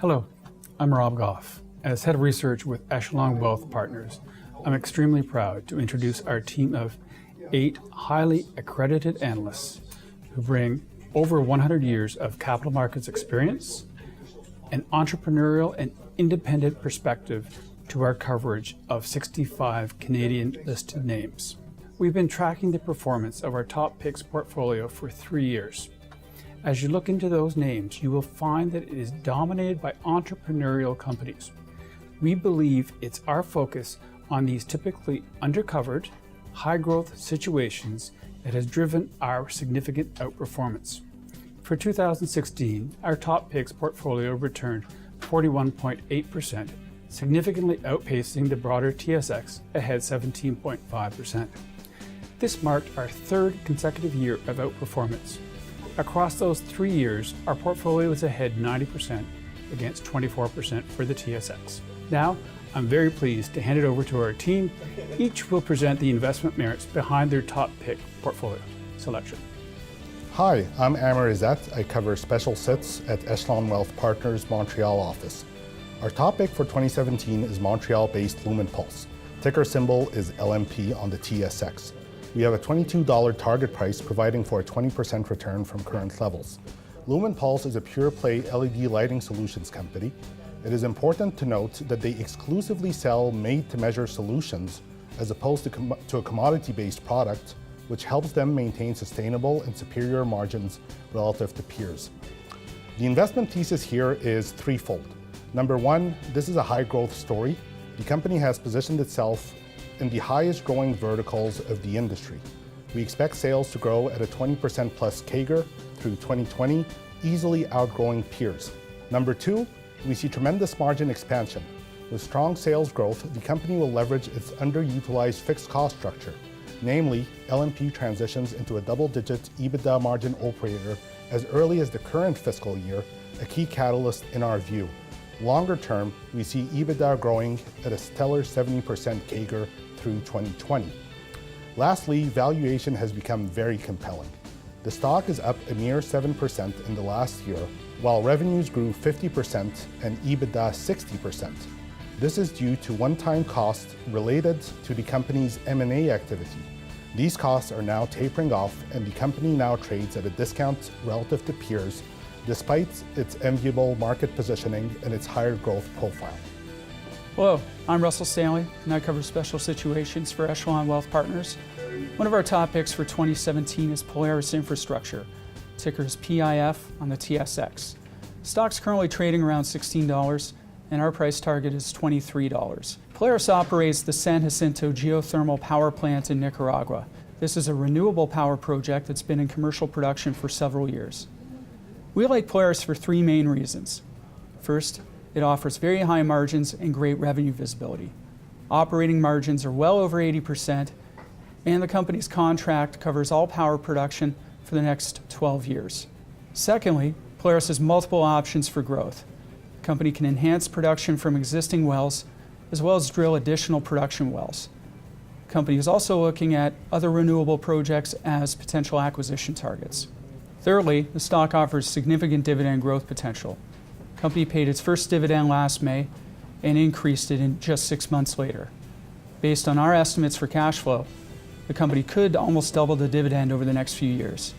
Hello, I'm Rob Goff. As Head of Research with Echelon Wealth Partners, I'm extremely proud to introduce our team of 8 highly accredited analysts who bring over 100 years of capital markets experience, an entrepreneurial and independent perspective to our coverage of 65 Canadian listed names. We've been tracking the performance of our top picks portfolio for 3 years. As you look into those names, you will find that it is dominated by entrepreneurial companies. We believe it's our focus on these typically undercovered, high-growth situations that has driven our significant outperformance. For 2016, our top picks portfolio returned 41.8%, significantly outpacing the broader TSX ahead 17.5%. This marked our 3rd consecutive year of outperformance. Across those 3 years, our portfolio is ahead 90% against 24% for the TSX. Now, I'm very pleased to hand it over to our team. Each will present the investment merits behind their top pick portfolio selection. Hi, I'm Amr Izzat. I cover special sits at Echelon Wealth Partners Montreal office. Our top pick for 2017 is Montreal-based Lumen Pulse. Ticker symbol is LMP on the TSX. We have a $22 target price, providing for a 20% return from current levels. Lumen Pulse is a pure-play LED lighting solutions company. It is important to note that they exclusively sell made-to-measure solutions as opposed to a commodity-based product, which helps them maintain sustainable and superior margins relative to peers. The investment thesis here is threefold. Number one, this is a high-growth story. The company has positioned itself in the highest growing verticals of the industry. We expect sales to grow at a 20% plus CAGR through 2020, easily outgrowing peers. Number two, we see tremendous margin expansion. With strong sales growth, the company will leverage its underutilized fixed cost structure. Namely, LMP transitions into a double-digit EBITDA margin operator as early as the current fiscal year, a key catalyst in our view. Longer term, we see EBITDA growing at a stellar 70% CAGR through 2020. Lastly, valuation has become very compelling. The stock is up a mere 7% in the last year, while revenues grew 50% and EBITDA 60%. This is due to one-time costs related to the company's M&A activity. These costs are now tapering off, and the company now trades at a discount relative to peers, despite its enviable market positioning and its higher growth profile. Hello, I'm Russell Stanley, and I cover special situations for Echelon Wealth Partners. One of our top picks for 2017 is Polaris Infrastructure, ticker is PIF on the TSX. Stock's currently trading around $16, and our price target is $23. Polaris operates the San Jacinto geothermal power plant in Nicaragua. This is a renewable power project that's been in commercial production for several years. We like Polaris for 3 main reasons. First, it offers very high margins and great revenue visibility. Operating margins are well over 80%, and the company's contract covers all power production for the next 12 years. Secondly, Polaris has multiple options for growth. The company can enhance production from existing wells, as well as drill additional production wells. The company is also looking at other renewable projects as potential acquisition targets. Thirdly, the stock offers significant dividend growth potential. The company paid its first dividend last May and increased it in just 6 months later. Based on our estimates for cash flow, the company could almost double the dividend over the next few years.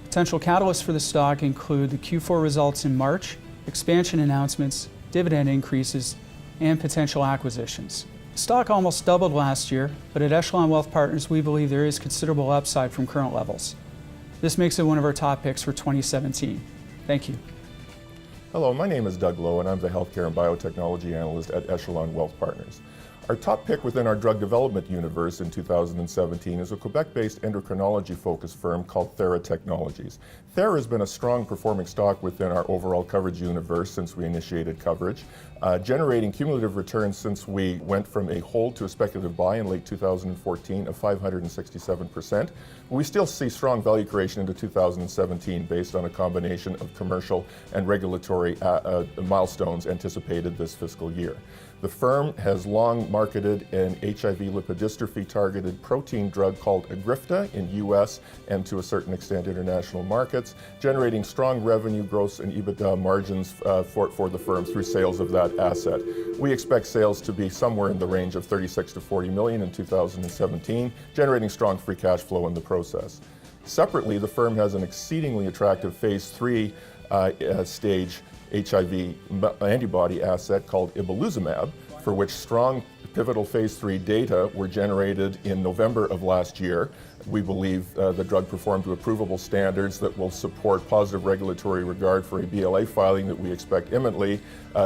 Potential catalysts for the stock include the Q4 results in March, expansion announcements, dividend increases, and potential acquisitions. The stock almost doubled last year, but at Echelon Wealth Partners, we believe there is considerable upside from current levels. This makes it one of our top picks for 2017. Thank you. Hello, my name is Doug Lowe, and I'm the Healthcare and Biotechnology Analyst at Echelon Wealth Partners. Our top pick within our drug development universe in 2017 is a Quebec-based endocrinology-focused firm called Thera Technologies. Thera has been a strong performing stock within our overall coverage universe since we initiated coverage, generating cumulative returns since we went from a hold to a speculative buy in late 2014 of 567%. We still see strong value creation into 2017 based on a combination of commercial and regulatory milestones anticipated this fiscal year. The firm has long marketed an HIV lipodystrophy targeted protein drug called Agrifta in US and to a certain extent international markets, generating strong revenue, gross and EBITDA margins for the firm through sales of that asset. We expect sales to be somewhere in the range of 36 to 40 million in 2017, generating strong free cash flow in the process. Separately, the firm has an exceedingly attractive phase 3 stage HIV antibody asset called ibaluzumab, for which strong pivotal phase 3 data were generated in November of last year. We believe the drug performed to approvable standards that will support positive regulatory regard for a BLA filing that we expect imminently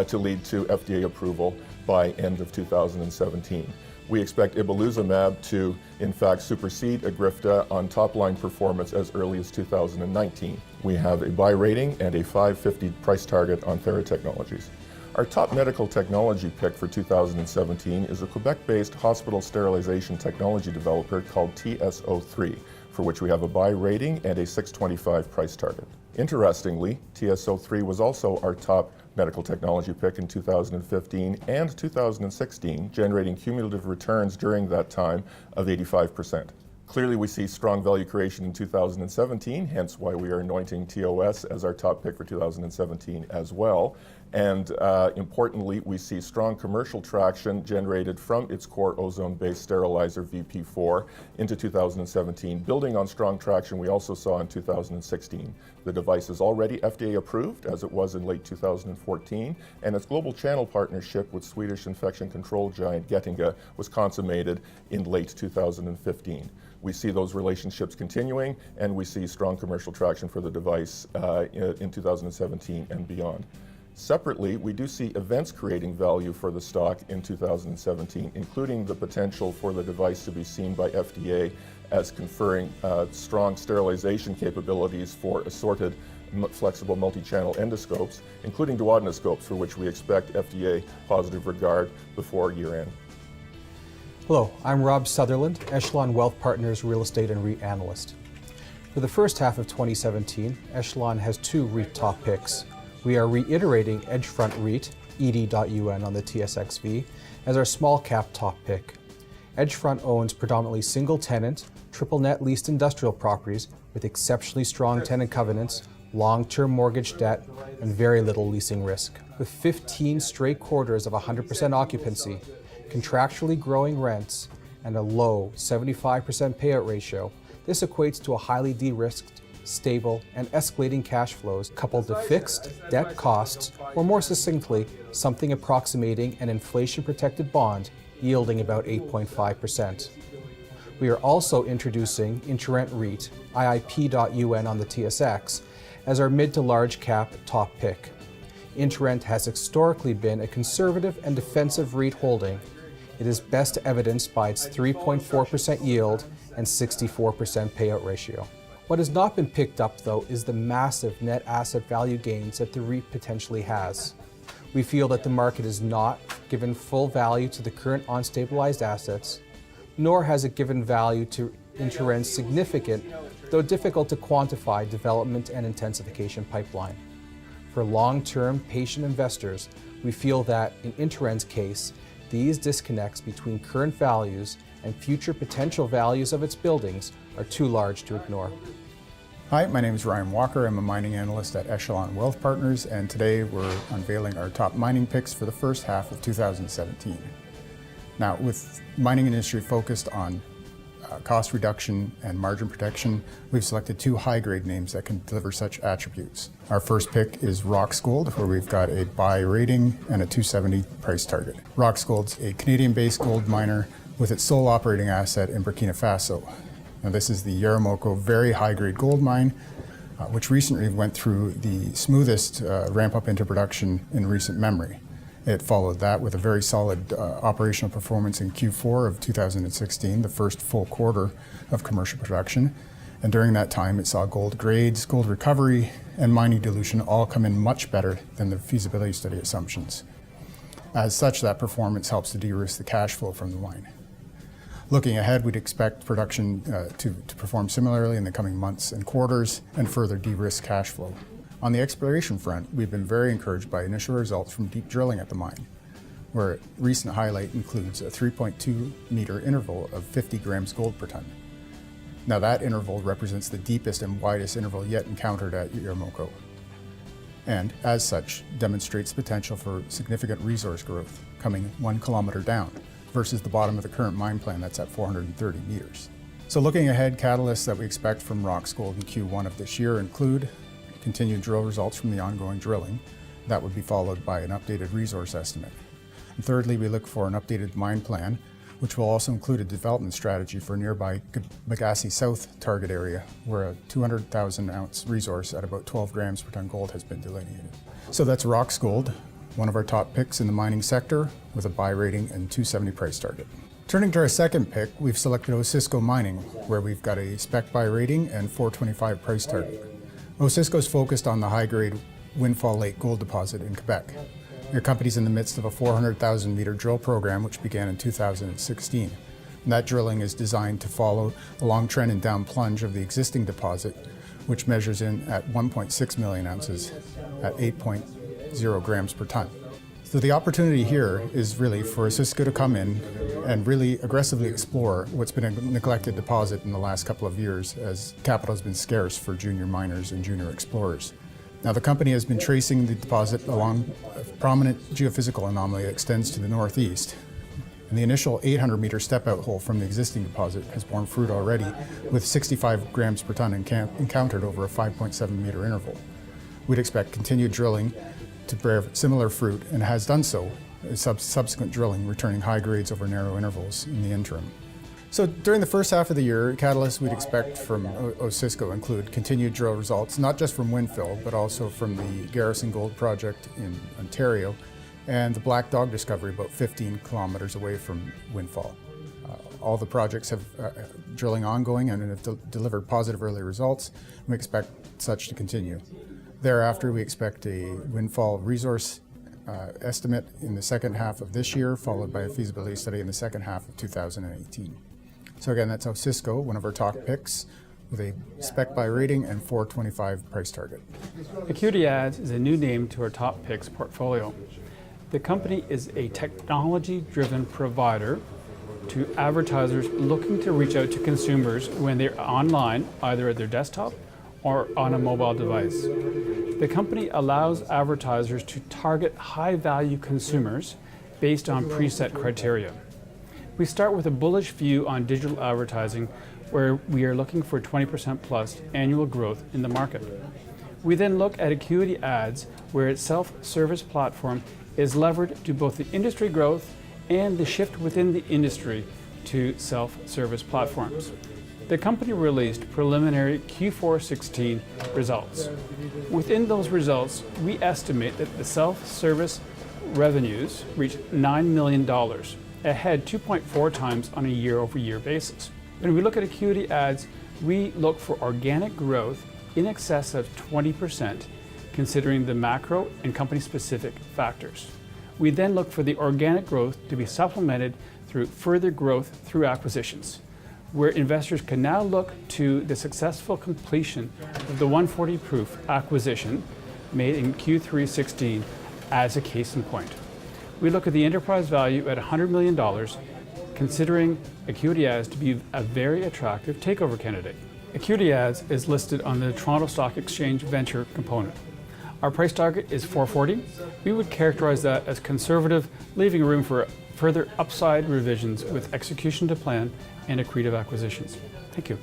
to lead to FDA approval by end of 2017. We expect ibaluzumab to, in fact, supersede Agrifta on top-line performance as early as 2019. We have a buy rating and a $5.50 price target on Theratechnologies. Our top medical technology pick for 2017 is a Quebec-based hospital sterilization technology developer called TSO3, for which we have a buy rating and a $6.25 price target. Interestingly, TSO3 was also our top medical technology pick in 2015 and 2016, generating cumulative returns during that time of 85%. Clearly, we see strong value creation in 2017, hence why we are anointing TOS as our top pick for 2017 as well. And importantly, we see strong commercial traction generated from its core ozone-based sterilizer VP4 into 2017, building on strong traction we also saw in 2016. The device is already FDA approved, as it was in late 2014, and its global channel partnership with Swedish infection control giant Getinge was consummated in late 2015. We see those relationships continuing, and we see strong commercial traction for the device in 2017 and beyond. Separately, we do see events creating value for the stock in 2017, including the potential for the device to be seen by FDA as conferring strong sterilization capabilities for assorted flexible multi-channel endoscopes, including duodenoscopes, for which we expect FDA positive regard before year-end. Hello, I'm Rob Sutherland, Echelon Wealth Partners Real Estate and REIT Analyst. For the first half of 2017, Echelon has two REIT top picks. We are reiterating Edgefront REIT, ED.UN on the TSXV, as our small cap top pick. Edgefront owns predominantly single tenant, triple net leased industrial properties with exceptionally strong tenant covenants, long-term mortgage debt, and very little leasing risk. With 15 straight quarters of 100% occupancy, contractually growing rents, and a low 75% payout ratio, this equates to a highly de-risked, stable, and escalating cash flows coupled to fixed debt costs, or more succinctly, something approximating an inflation-protected bond yielding about 8.5%. We are also introducing InterRent REIT, IIP.UN on the TSX, as our mid to large cap top pick. InterRent has historically been a conservative and defensive REIT holding. It is best evidenced by its 3.4% yield and 64% payout ratio. What has not been picked up, though, is the massive net asset value gains that the REIT potentially has. We feel that the market has not given full value to the current unstabilized assets, nor has it given value to InterRent's significant, though difficult to quantify, development and intensification pipeline. For long-term patient investors, we feel that, in InterRent's case, these disconnects between current values and future potential values of its buildings are too large to ignore. Hi, my name is Ryan Walker. I'm a mining analyst at Echelon Wealth Partners, and today we're unveiling our top mining picks for the first half of 2017. Now, with mining industry focused on cost reduction and margin protection, we've selected two high-grade names that can deliver such attributes. Our first pick is Roxgold, where we've got a buy rating and a $2.70 price target. Roxgold's a Canadian-based gold miner with its sole operating asset in Burkina Faso. Now, this is the Yaramoko very high-grade gold mine, which recently went through the smoothest ramp-up into production in recent memory. It followed that with a very solid operational performance in Q4 of 2016, the first full quarter of commercial production. And during that time, it saw gold grades, gold recovery, and mining dilution all come in much better than the feasibility study assumptions. As such, that performance helps to de-risk the cash flow from the mine. Looking ahead, we'd expect production to perform similarly in the coming months and quarters and further de-risk cash flow. On the exploration front, we've been very encouraged by initial results from deep drilling at the mine. where a recent highlight includes a 3.2 meter interval of 50 grams gold per ton. Now that interval represents the deepest and widest interval yet encountered at Yaramoko, and as such demonstrates potential for significant resource growth coming 1 kilometer down versus the bottom of the current mine plan that's at 430 meters. So looking ahead, catalysts that we expect from Rox Gold in Q1 of this year include continued drill results from the ongoing drilling. That would be followed by an updated resource estimate. And thirdly, we look for an updated mine plan, which will also include a development strategy for nearby Bagassi South target area, where a 200,000 ounce resource at about 12 grams per ton gold has been delineated. So that's Rox Gold, one of our top picks in the mining sector, with a buy rating and 270 price target. Turning to our second pick, we've selected Osisko Mining, where we've got a spec buy rating and 425 price target. Osisko is focused on the high-grade Windfall Lake gold deposit in Quebec. Your company's in the midst of a 400,000 meter drill program which began in 2016. And that drilling is designed to follow the long trend and down plunge of the existing deposit, which measures in at 1.6 million ounces at 8.0 grams per ton. So the opportunity here is really for Osisko to come in and really aggressively explore what's been a neglected deposit in the last couple of years, as capital has been scarce for junior miners and junior explorers. Now the company has been tracing the deposit along a prominent geophysical anomaly that extends to the northeast. And the initial 800 meter step out hole from the existing deposit has borne fruit already, with 65 grams per ton encountered over a 5.7 meter interval. We'd expect continued drilling to bear similar fruit, and has done so, subsequent drilling returning high grades over narrow intervals in the interim. So during the first half of the year, catalysts we'd expect from Osisko include continued drill results, not just from Windfill, but also from the Garrison Gold project in Ontario, and the Black Dog discovery about 15 kilometers away from Windfall. All the projects have drilling ongoing and have delivered positive early results, and we expect such to continue. Thereafter, we expect a Windfall resource estimate in the second half of this year, followed by a feasibility study in the second half of 2018. So again, that's Osisko, one of our top picks, with a spec buy rating and 425 price target. Acuity Ads is a new name to our top picks portfolio. The company is a technology-driven provider to advertisers looking to reach out to consumers when they're online, either at their desktop or on a mobile device. The company allows advertisers to target high-value consumers based on preset criteria. We start with a bullish view on digital advertising, where we are looking for 20% plus annual growth in the market. We then look at Acuity Ads, where its self-service platform is levered to both the industry growth and the shift within the industry to self-service platforms. The company released preliminary Q4 16 results. Within those results, we estimate that the self-service revenues reached $9 million, ahead 2.4 times on a year-over-year basis. When we look at Acuity Ads, we look for organic growth in excess of 20%, considering the macro and company-specific factors. We then look for the organic growth to be supplemented through further growth through acquisitions, where investors can now look to the successful completion of the 140 Proof acquisition made in Q3 16 as a case in point. We look at the enterprise value at $100 million, considering Acuity Ads to be a very attractive takeover candidate. Acuity Ads is listed on the Toronto Stock Exchange Venture component. Our price target is $440. We would characterize that as conservative, leaving room for further upside revisions with execution to plan and accretive acquisitions. Thank you.